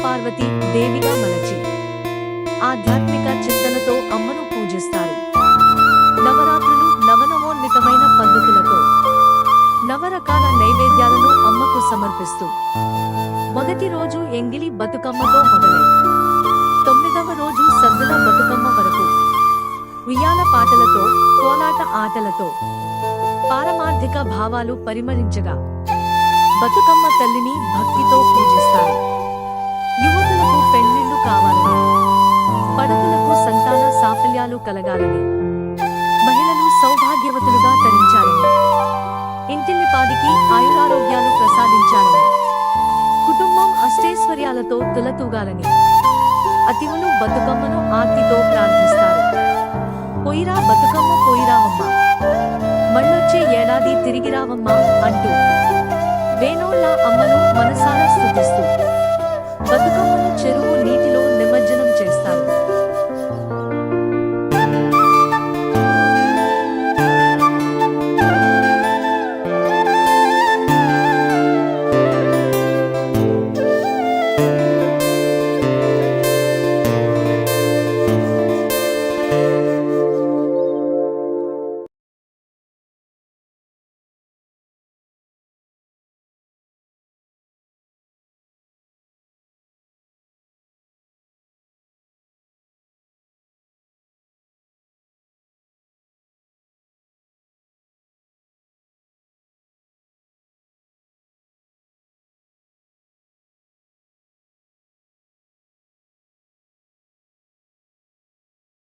పార్వతీ దేవిగా మలచి ఆధ్యాత్మిక చింతనతో అమ్మను పూజిస్తారు. నవరాత్రులు నవనవోన్వితమైన పద్ధతులతో నవరకాల నైవేద్యాలను అమ్మకు సమర్పిస్తూ మొదటి రోజు ఎంగిలి బతుకమ్మతో మొదలై 9వ రోజు సద్దుల బతుకమ్మ వరకు ఉయ్యాల పాటలతో కోలాట ఆటలతో పారమార్థిక భావాలు పరిమళించగా బతుకమ్మ తల్లిని భక్తితో పూజిస్తారు. యువతులకు పెళ్లిళ్లు కావాలని, పడతులకు సంతాన సాఫల్యాలు కలగాలని, మహిళలు సౌభాగ్యవతులుగా తరించాలని, ఇంటిల్లిపాదికి ఆయురారోగ్యాలు ప్రసాదించాలని, కుటుంబం అష్టైశ్వర్యాలతో తులతూగాలని అతివులు బతుకమ్మను ఆర్తితో ప్రార్థిస్తారు. పోయిరా బతుకమ్మ పోయిరావమ్మ, మళ్ళొచ్చే ఏడాది తిరిగిరావమ్మ అంటూ వేణోళ్ళ అమ్మను మనసారా స్తుతిస్తూ బతుకమ్మను చెరువు నీటి